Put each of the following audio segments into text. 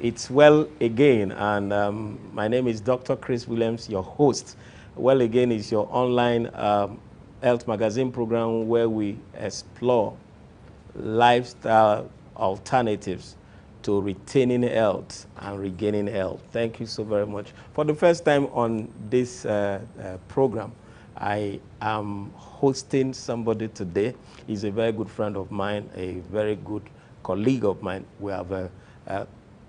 It's Well Again, and my name is Dr. Chris Williams, your host. Well Again is your online health magazine program where we explore lifestyle alternatives to retaining health and regaining health. Thank you so very much. For the first time on this program, I am hosting somebody today. He's a very good friend of mine, a very good colleague of mine. We have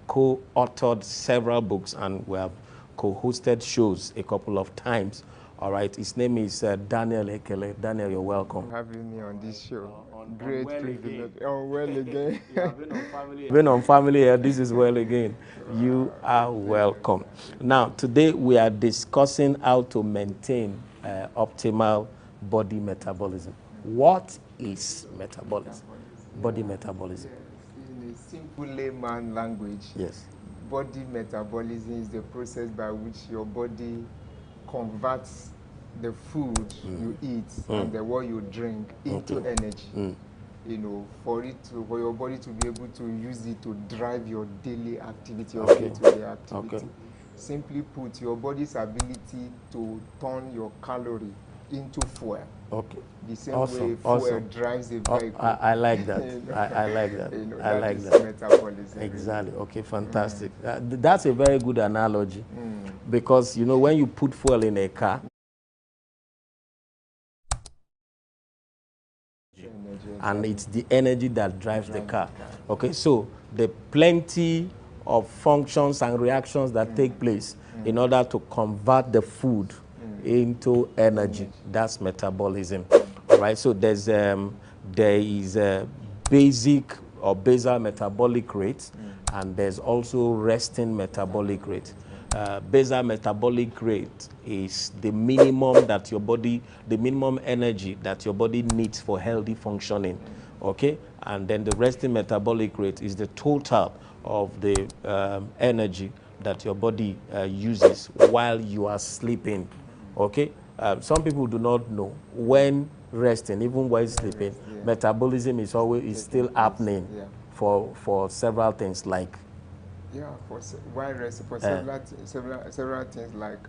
co-authored several books, and we have co-hosted shows a couple of times. All right, his name is Daniel Ekele. Daniel, you're welcome. Having me on this show. Great privilege. On Well Again. Been on family here. This is Well Again. You are welcome. Now, today we are discussing how to maintain optimal body metabolism. What is metabolism? Body metabolism. In a simple layman language, Yes. body metabolism is the process by which your body converts the food you eat and the what you drink into energy. You know, for your body to be able to use it to drive your daily activity or day-to-day activity. Okay. Simply put, your body's ability to turn your calorie into fuel. Okay. The same way fuel drives a vehicle. I like that. I like that. You know, I like is that. Metabolism. Exactly. Okay, fantastic. That's a very good analogy because, you know, when you put fuel in a car, and it's the energy that drives the car. Okay, so the plenty of functions and reactions that take place in order to convert the food into energy. That's metabolism. All right, so there is a basic or basal metabolic rate, and there's also resting metabolic rate. Basal metabolic rate is the minimum that your body, the minimum energy that your body needs for healthy functioning, okay? And then the resting metabolic rate is the total of the energy that your body uses while you are sleeping, okay? Some people do not know when resting, even while sleeping, metabolism is still happening for several things like while resting for several things like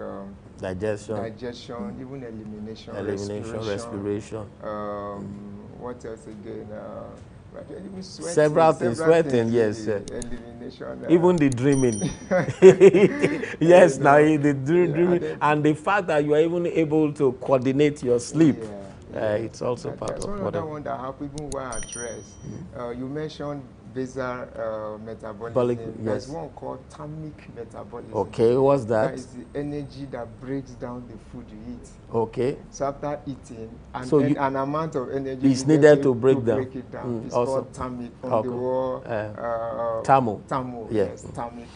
digestion, even elimination, respiration. What else again? Several things, sweating, yes. Elimination. Even the dreaming. Yes, now the dreaming. And the fact that you are even able to coordinate your sleep. It's also part of what. Another one that happens even while at rest. You mentioned basal metabolism. There's one called thermic metabolism. Okay, what's that? That is the energy that breaks down the food you eat. Okay. So after eating, an amount of energy is needed to break it down. It's also called thermic from the word thermo. Yes, thermic.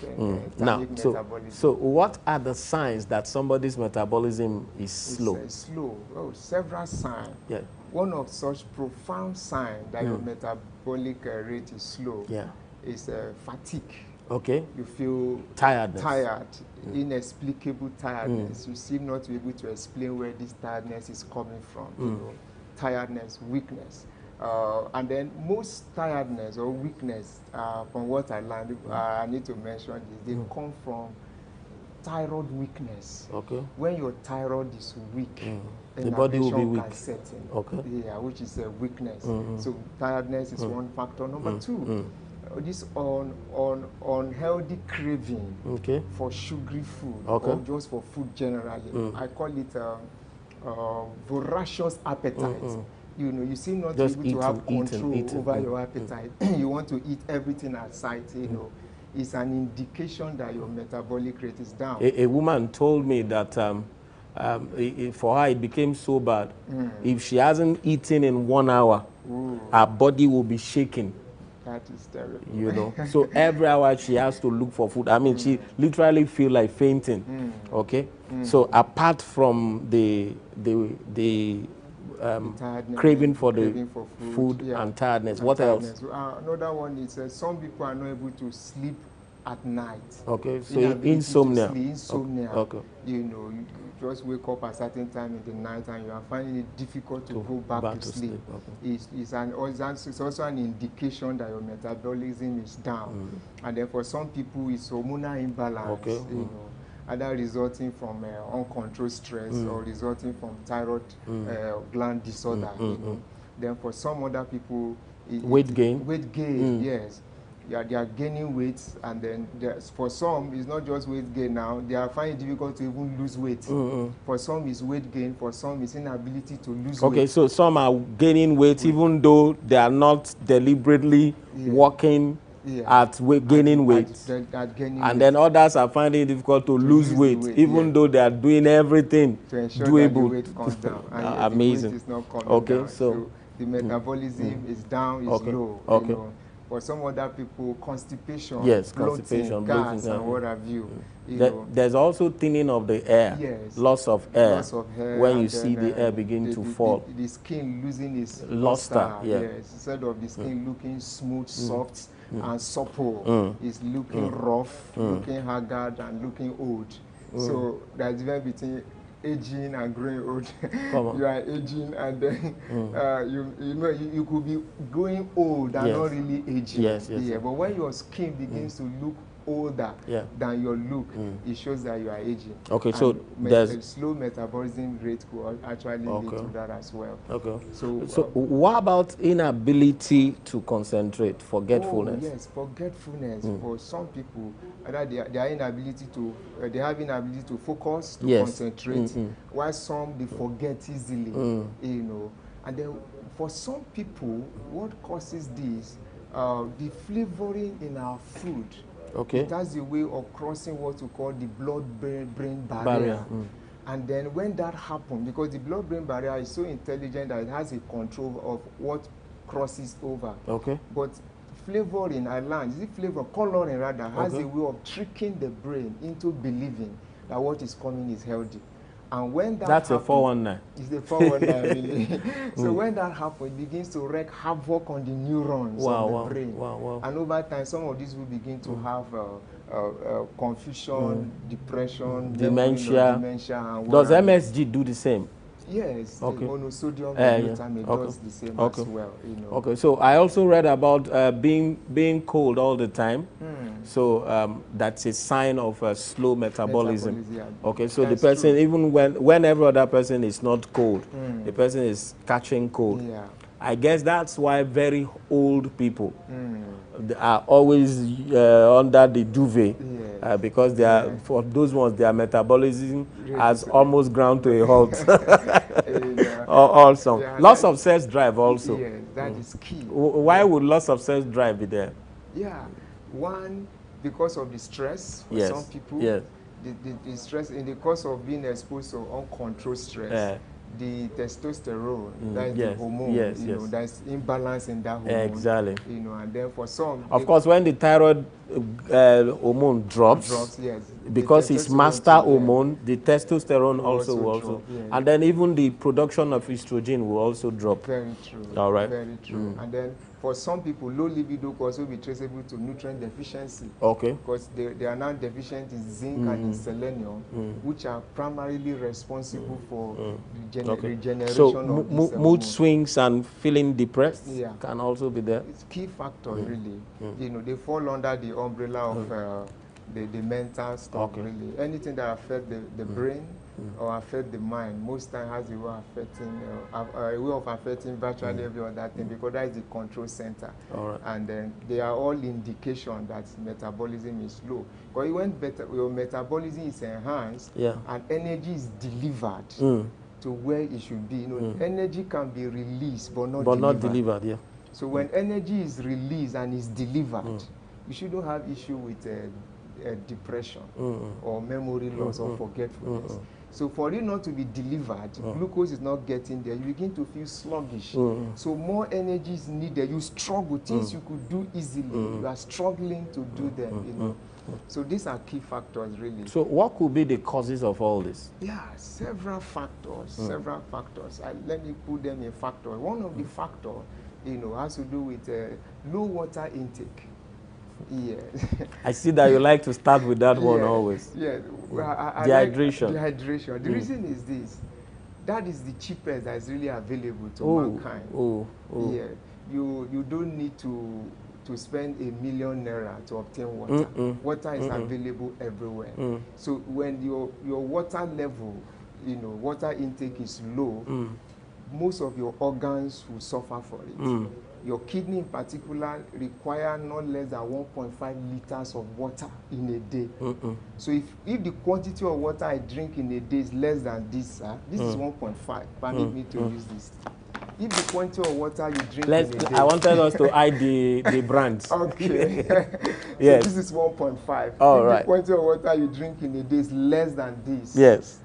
Now, metabolism. So what are the signs that somebody's metabolism is slow? Slow. Oh, several signs. Yeah. One of such profound signs that your metabolic rate is slow is fatigue. Okay. You feel tired, inexplicable tiredness. You seem not to be able to explain where this tiredness is coming from. You know, tiredness, weakness. And then most tiredness or weakness, from what I learned, I need to mention this, they come from thyroid weakness. Okay. When your thyroid is weak, the body will be weak. Okay. Yeah, which is a weakness. So tiredness is one factor. Number two, this unhealthy craving for sugary food or just for food generally. I call it voracious appetite. You know, you seem not just able to have control over your appetite. You want to eat everything at sight, you know. It's an indication that your metabolic rate is down. A woman told me that for her it became so bad. If she hasn't eaten in 1 hour, her body will be shaking. That is terrible. You know, so every hour she has to look for food. I mean, she literally feel like fainting. Okay, so apart from the craving for food and tiredness. What else? Another one is some people are not able to sleep at night. Okay, so Inability to insomnia. sleep, insomnia. Okay. You know, you just wake up at a certain time in the night and you are finding it difficult to go back to sleep. Okay. It's also an indication that your metabolism is down. And then for some people, it's hormonal imbalance. Okay. You know, either resulting from uncontrolled stress or resulting from thyroid gland disorder. You know. Then for some other people, weight gain. Weight gain, yes. They are gaining weight, and then for some, it's not just weight gain now. They are finding it difficult to even lose weight. For some, it's weight gain. For some, it's inability to lose weight. Okay, so some are gaining weight even though they are not deliberately working at gaining weight. And then others are finding it difficult to lose weight, even though they are doing everything to ensure doable. That the weight comes down. And amazing. The weight is not coming okay, down. So the metabolism is down, is low. Okay. You know. For some other people, constipation, constipation, gas, and what have you. There's also thinning of the air, loss of air, when you see the air begin to fall. The skin losing its luster. Yes, instead of the skin looking smooth, soft, and supple, it's looking rough, looking haggard, and looking old. So there's a difference between aging and growing old. You are aging, and then you could be growing old and not really aging. But when your skin begins to look older than your look, it shows that you are aging. Okay, and so there's a slow metabolism rate could actually lead to that as well. Okay. So what about inability to concentrate, forgetfulness? Oh, yes, forgetfulness. For some people, they are inability to they have inability to focus, to concentrate, while some they forget easily. You know, and then for some people, what causes this? The flavoring in our food. Okay. It has a way of crossing what we call the blood-brain barrier. And then when that happens, because the blood-brain barrier is so intelligent that it has a control of what crosses over. Okay. But flavoring, coloring rather, has a way of tricking the brain into believing that what is coming is healthy. And when that's happens, a 419. It's the 419, really. So when that happens, it begins to wreak havoc on the neurons of the brain. And over time, some of these will begin to have confusion, depression, dementia. And does MSG do the same? Yes, monosodium glutamate does the same as well. You know. Okay, so I also read about being cold all the time. So that's a sign of a slow metabolism. Okay, so that's the person, even when every other person is not cold, the person is catching cold. I guess that's why very old people are always under the duvet, because they are, for those ones, their metabolism has almost ground to a halt. Also, loss of sex drive also. Yes, that is key. Why would loss of sex drive be there? Yeah, one, because of the stress for some people. Yes. The stress in the course of being exposed to uncontrolled stress. The testosterone, that's the hormone, you know, that's imbalance in that hormone. Exactly. You know, and then for some, of course, when the thyroid hormone drops, because it's master hormone, the testosterone also. And then even the production of estrogen will also drop. Very true. All right. Very true. And then for some people, low libido could also be traceable to nutrient deficiency. Okay. Because they are now deficient in zinc and in selenium, which are primarily responsible for regeneration so of mood swings and feeling depressed can also be there. It's key factor, really. You know, they fall under the umbrella of the mental stuff, really. Anything that affects the brain or affect the mind, most time has a way of affecting virtually every other thing, because that is the control center. And then they are all indication that metabolism is low. Because when your metabolism is enhanced and energy is delivered to where it should be, you know, energy can be released but not delivered. So when energy is released and is delivered, you shouldn't have issue with depression or memory loss or forgetfulness. So for it not to be delivered, glucose is not getting there, you begin to feel sluggish. So more energy is needed. You struggle, things you could do easily, you are struggling to do them, you know. So these are key factors, really. So what could be the causes of all this? Yeah, several factors, let me put them in factors. One of the factors, you know, has to do with low water intake. Yeah. I see that you like to start with that one always. Yeah. Well, I Dehydration. Like dehydration. The reason is this. That is the cheapest that is really available to mankind. Yeah. You don't need to spend £1 million to obtain water. Water is available everywhere. So when your water level, water intake is low, most of your organs will suffer for it. Your kidney in particular require not less than 1.5 liters of water in a day. So if the quantity of water I drink in a day is less than this, this is 1.5. Permit me to use this. If the quantity of water you drink in a day... I wanted us to hide the brands. Okay. Yes. So this is 1.5. All if right. the quantity of water you drink in a day is less than this, yes,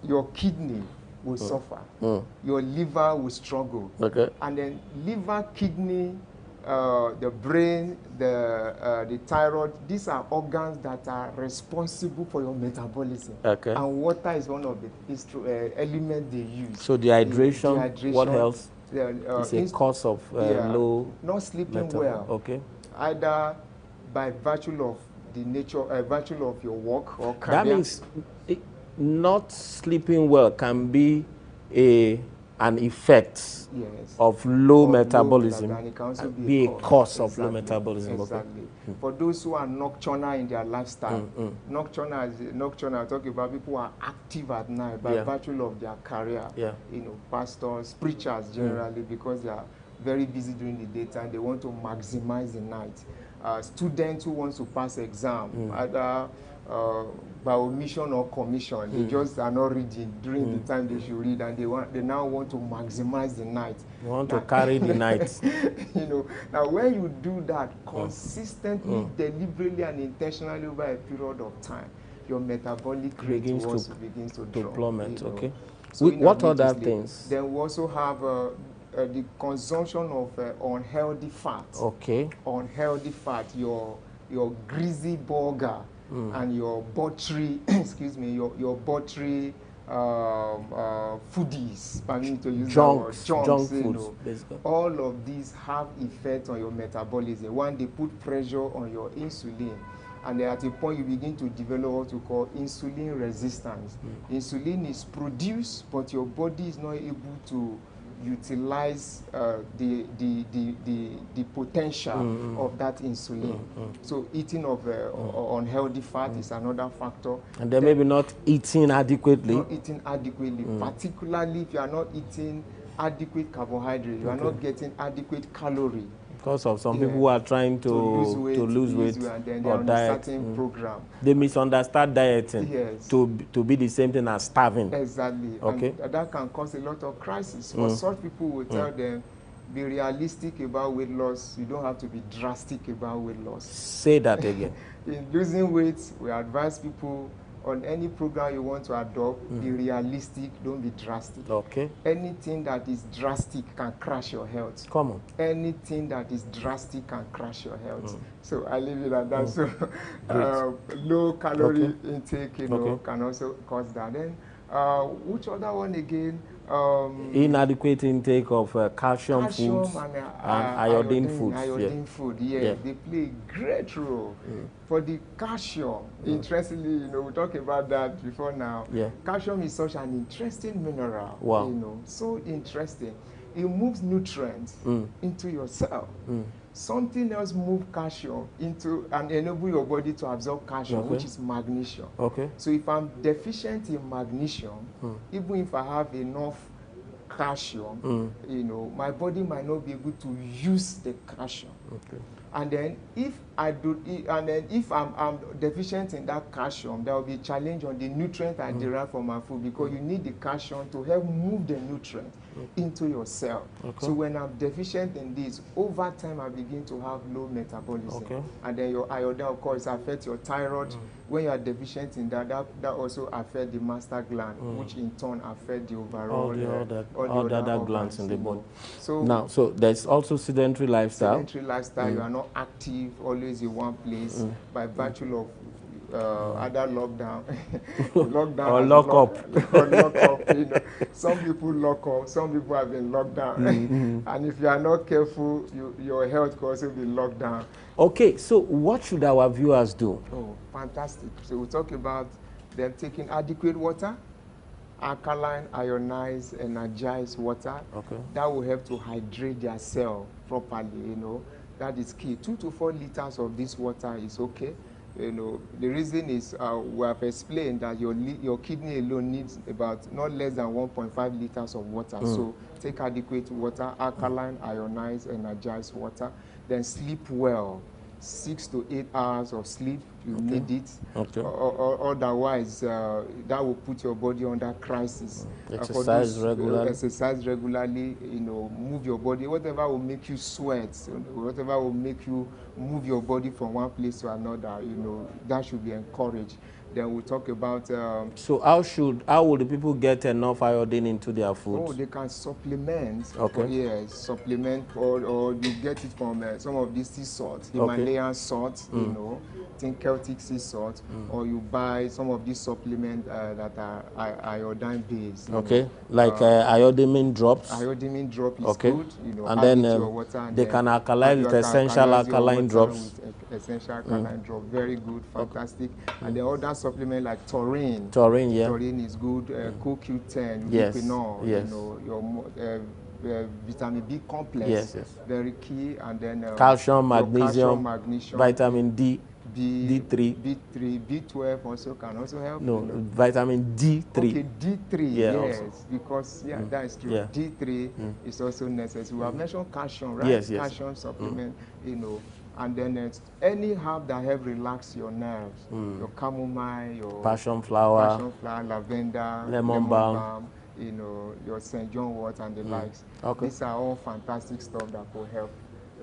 your kidney will suffer. Your liver will struggle. Okay. And then liver, kidney, the brain, the thyroid, these are organs that are responsible for your metabolism. Okay. And water is one of the elements they use. So dehydration, what else? Is a cause of low... Not sleeping well. Okay. Either by virtue of the nature, virtue of your work or career. That means not sleeping well can be an effect of low metabolism, and it can also be a cause of low metabolism. Exactly. For those who are nocturnal in their lifestyle, nocturnal, I talk about people who are active at night by virtue of their career. Pastors, preachers generally, because they are very busy during the daytime, they want to maximize the night. Students who want to pass exam, either by omission or commission, they just are not reading during the time they should read, and they now want to maximize the night. They want to carry the night. Now when you do that consistently, deliberately, and intentionally over a period of time, your metabolic rate begins to drop. Plummet. Okay. So what other things? Then we also have the consumption of unhealthy fat. Okay. Unhealthy fat, your greasy burger and your buttery, excuse me, your buttery foodies, permit me to use junk foods, basically. All of these have effect on your metabolism. One, they put pressure on your insulin, and at a point you begin to develop what we call insulin resistance. Insulin is produced, but your body is not able to utilize the potential of that insulin. So eating of unhealthy fat is another factor. And then maybe not eating adequately. Not eating adequately, particularly if you are not eating adequate carbohydrate, you are not getting adequate calorie. Because of some people who are trying to lose weight and then they or are on diet. a certain program. They misunderstand dieting to be the same thing as starving. Exactly. Okay. And that can cause a lot of crisis. For such people, we tell them, be realistic about weight loss. You don't have to be drastic about weight loss. Say that again. In losing weight, we advise people on any program you want to adopt, be realistic, don't be drastic. Okay. Anything that is drastic can crash your health. Come on. Anything that is drastic can crash your health. So I leave it at that. So low calorie intake, can also cause that. Then which other one again? Inadequate intake of calcium foods and iodine foods. Iodine food, they play a great role. For the calcium, interestingly, we talked about that before now. Calcium is such an interesting mineral. Wow. So interesting. It moves nutrients into your cell. Something else moves calcium into and enable your body to absorb calcium, which is magnesium. So if I'm deficient in magnesium, even if I have enough calcium, my body might not be able to use the calcium. And then if I'm deficient in that calcium, there will be a challenge on the nutrient I derive from my food, because you need the calcium to help move the nutrient into your cell. So when I'm deficient in this, over time I begin to have low metabolism. And then your iodine, of course, affects your thyroid. When you are deficient in that also affects the master gland, which in turn affects the overall all the other glands in the body. So there's also sedentary lifestyle. Sedentary lifestyle, you are not active, always in one place, by virtue of either lockdown, lockdown Or and lock up. or lock up. You know, some people lock up, some people have been locked down, and if you are not careful, your health could also be locked down. Okay, so what should our viewers do? Oh, fantastic! So we talk about them taking adequate water, alkaline, ionized, energized water. Okay. That will help to hydrate their cell properly. You know, that is key. 2 to 4 liters of this water is okay. You know, the reason is we have explained that your kidney alone needs about not less than 1.5 liters of water. So take adequate water, alkaline, ionized, energized water. Then sleep well. 6 to 8 hours of sleep, you need it. Okay. Otherwise, that will put your body under crisis. Exercise regularly. Exercise regularly, you know, move your body. Whatever will make you sweat, whatever will make you move your body from one place to another, you know, that should be encouraged. Then we'll talk about... so how will the people get enough iodine into their food? Oh, they can supplement. Okay. Yes, supplement, or you get it from some of these sea salts, Himalayan salts, you know, think Celtic sea salt, or you buy some of these supplements that are iodine based. Okay, like iodine drops. Iodine drop is Okay. good, you know, And add then it to your water, and they can alkalize with essential alkaline drops. With essential alkaline drop, very good, fantastic. And the other supplement like taurine. Taurine, yeah. Taurine is good. CoQ10, Yes, ubiquinol, yes. you know, your vitamin B complex, Yes, yes. very key. And then Calcium, your magnesium, magnesium, vitamin D, D3, B12 also can also help. no, you know. vitamin D3. Okay, D3, Yeah, yes, also. because that is true. Yeah. D3 is also necessary. We have mentioned calcium, right? Yes, yes. Calcium supplement, you know. And then any herb that help relax your nerves, your chamomile, your Passion flower, lavender, lemon balm, you know, your St. John wort and the likes. Okay. These are all fantastic stuff that will help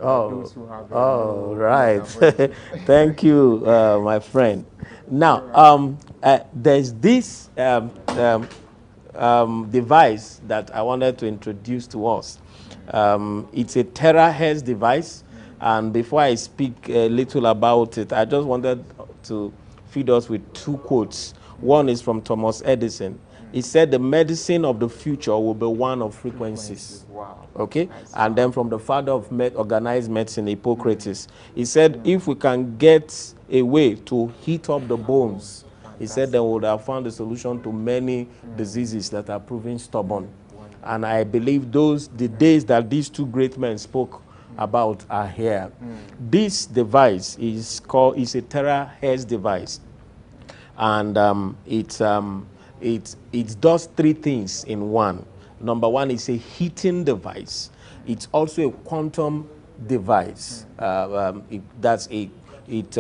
those who have. Right. Thank you, my friend. Now, there's this device that I wanted to introduce to us. It's a terahertz device. And before I speak a little about it, I just wanted to feed us with 2 quotes. One is from Thomas Edison. He said the medicine of the future will be one of frequencies. Wow. Okay? Nice. And then from the father of organized medicine, Hippocrates, he said if we can get a way to heat up the bones, he said then we would have found a solution to many diseases that are proving stubborn. And I believe the days that these 2 great men spoke about are here. This device is a terahertz device, and it does 3 things in one. Number 1 is a heating device. It's also a quantum device. It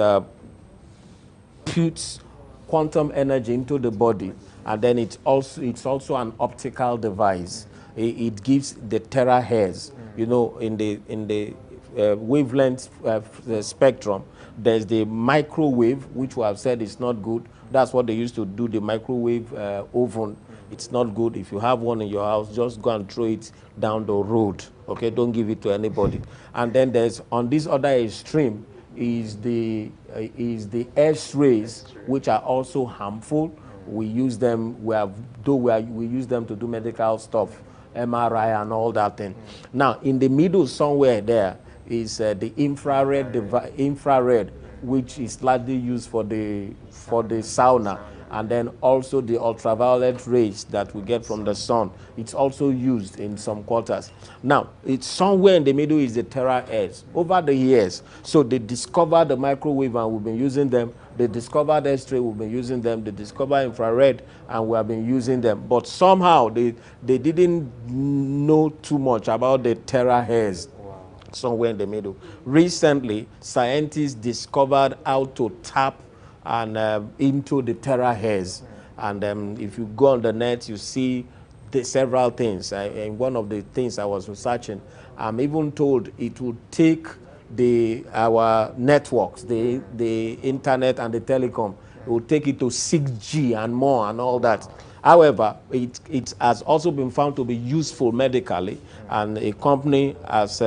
puts quantum energy into the body, and then it's also an optical device. It gives the terahertz. You know, in the wavelength spectrum, there's the microwave, which we have said is not good. That's what they used to do, the microwave oven. It's not good. If you have one in your house, just go and throw it down the road. Okay, don't give it to anybody. And then there's, on this other extreme, is the X-rays, which are also harmful. We use them. We use them to do medical stuff, MRI and all that thing. Now, in the middle somewhere there is the infrared, which is largely used for the sauna, and then also the ultraviolet rays that we get from the sun. It's also used in some quarters. Now, it's somewhere in the middle is the terahertz. Over the years, so they discovered the microwave and we've been using them. They discovered X-ray, we've been using them. They discovered infrared and we have been using them. But somehow they didn't know too much about the terahertz. Somewhere in the middle. Recently, scientists discovered how to tap and into the terahertz. And if you go on the net, you see several things. And one of the things I was researching, I'm even told it would take our networks, the internet and the telecom, it will take it to 6G and more and all that. However, it has also been found to be useful medically, and a company has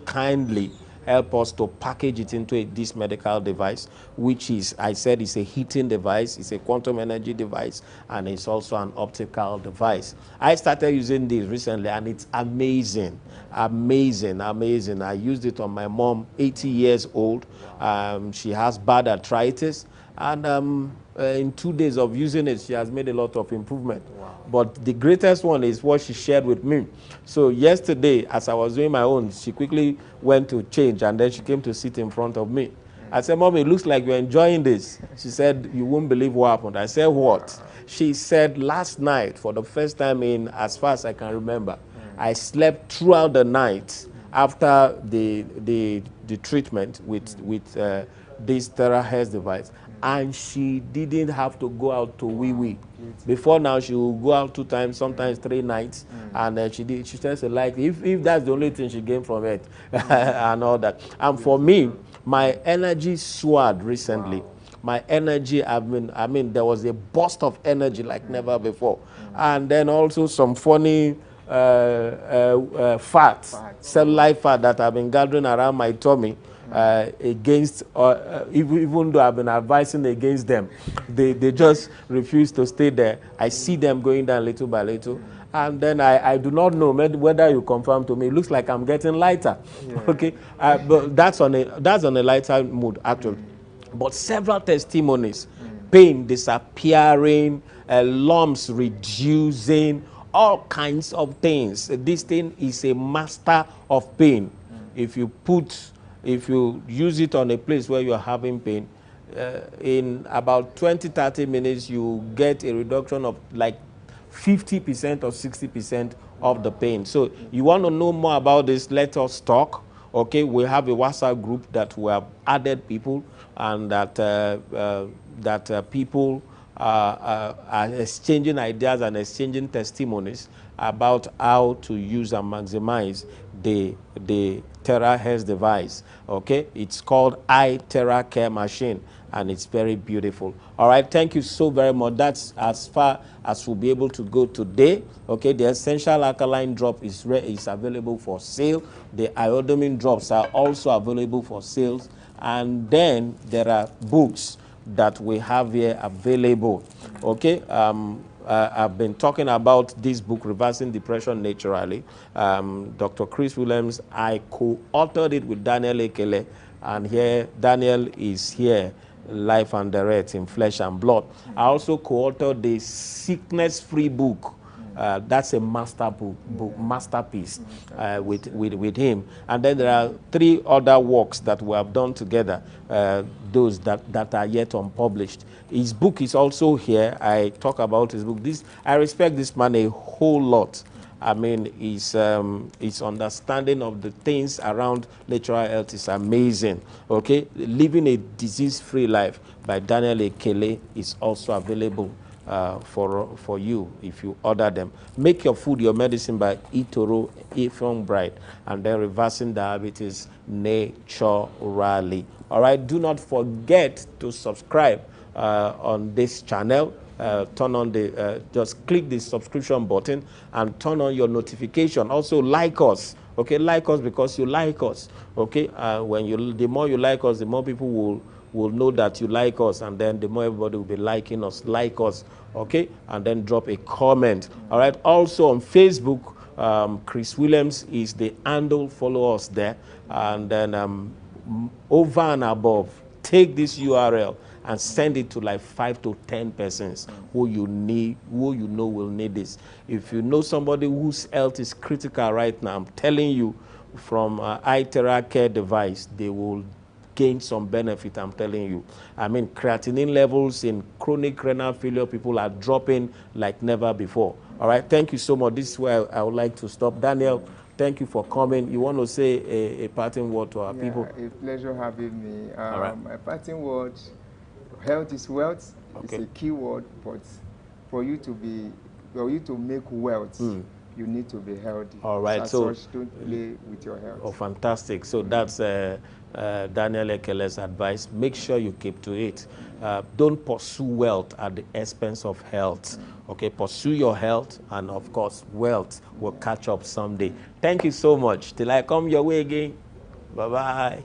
kindly help us to package it into this medical device, which is, I said, is a heating device, it's a quantum energy device, and it's also an optical device. I started using this recently, and it's amazing, amazing, amazing. I used it on my mom, 80 years old. She has bad arthritis, and in 2 days of using it, she has made a lot of improvement. Wow. But the greatest one is what she shared with me. So yesterday, as I was doing my own, she quickly went to change, and then she came to sit in front of me. I said, Mom, it looks like you're enjoying this. She said, you won't believe what happened. I said, what? She said, last night, for the first time in as far as I can remember, I slept throughout the night after the treatment with this terahertz device, and she didn't have to go out to wee. Before now, she will go out 2 times, sometimes 3 nights, and she says, like, if that's the only thing she gained from it, and all that. And for me, my energy soared recently. My energy, there was a burst of energy like never before. And then also some funny fat, cellulite fat that have been gathering around my tummy, against, even though I've been advising against them, they just refuse to stay there. I see them going down little by little. And then I do not know whether you confirm to me. It looks like I'm getting lighter. Yeah. Okay, but that's on a lighter mood actually. But several testimonies, pain disappearing, lumps reducing, all kinds of things. This thing is a master of pain. If you use it on a place where you're having pain, in about 20-30 minutes, you get a reduction of like 50% or 60% of the pain. So you want to know more about this, let us talk. Okay, we have a WhatsApp group that we have added people, and that people are exchanging ideas and exchanging testimonies about how to use and maximize the terahertz device. Okay, it's called iTera Care Machine, and it's very beautiful. All right, thank you so very much. That's as far as we'll be able to go today. Okay, the essential alkaline drop is available for sale. The iodine drops are also available for sales. And then there are books that we have here available. Okay, I've been talking about this book, Reversing Depression Naturally. Dr. Chris Williams, I co-authored it with Daniel Ekele, and here Daniel is here live and direct in flesh and blood. I also co-authored the Sickness-Free book. That's a masterpiece with him. And then there are 3 other works that we have done together, those that are yet unpublished. His book is also here. I talk about his book. I respect this man a whole lot. I mean, his understanding of the things around natural health is amazing. Okay, Living a Disease-Free Life by Daniel Ekele is also available for you if you order them. Make Your Food Your Medicine by Itoro Efong-Bright, and then Reversing Diabetes Naturally. All right, do not forget to subscribe on this channel. Turn on just click the subscription button and turn on your notification. Also like us. Okay, like us because you like us. Okay, the more you like us, the more people will know that you like us, and then the more everybody will be liking us. Like us, okay, and then drop a comment. All right. Also on Facebook, Chris Williams is the handle. Follow us there, and then over and above, take this URL and send it to like 5 to 10 persons who you know will need this. If you know somebody whose health is critical right now, I'm telling you, from iTera Care device, they will gain some benefit, I'm telling you. I mean, creatinine levels in chronic renal failure people are dropping like never before. All right, thank you so much. This is where I would like to stop. Daniel, thank you for coming. You want to say a parting word to our people? A pleasure having me. All right. A parting word, health is wealth. Okay. It's a key word, but for you to make wealth, you need to be healthy. All right. So don't play with your health. Oh, fantastic. So that's Daniel Ekele's advice. Make sure you keep to it. Don't pursue wealth at the expense of health. Okay, pursue your health, and of course, wealth will catch up someday. Thank you so much. Till I come your way again. Bye-bye.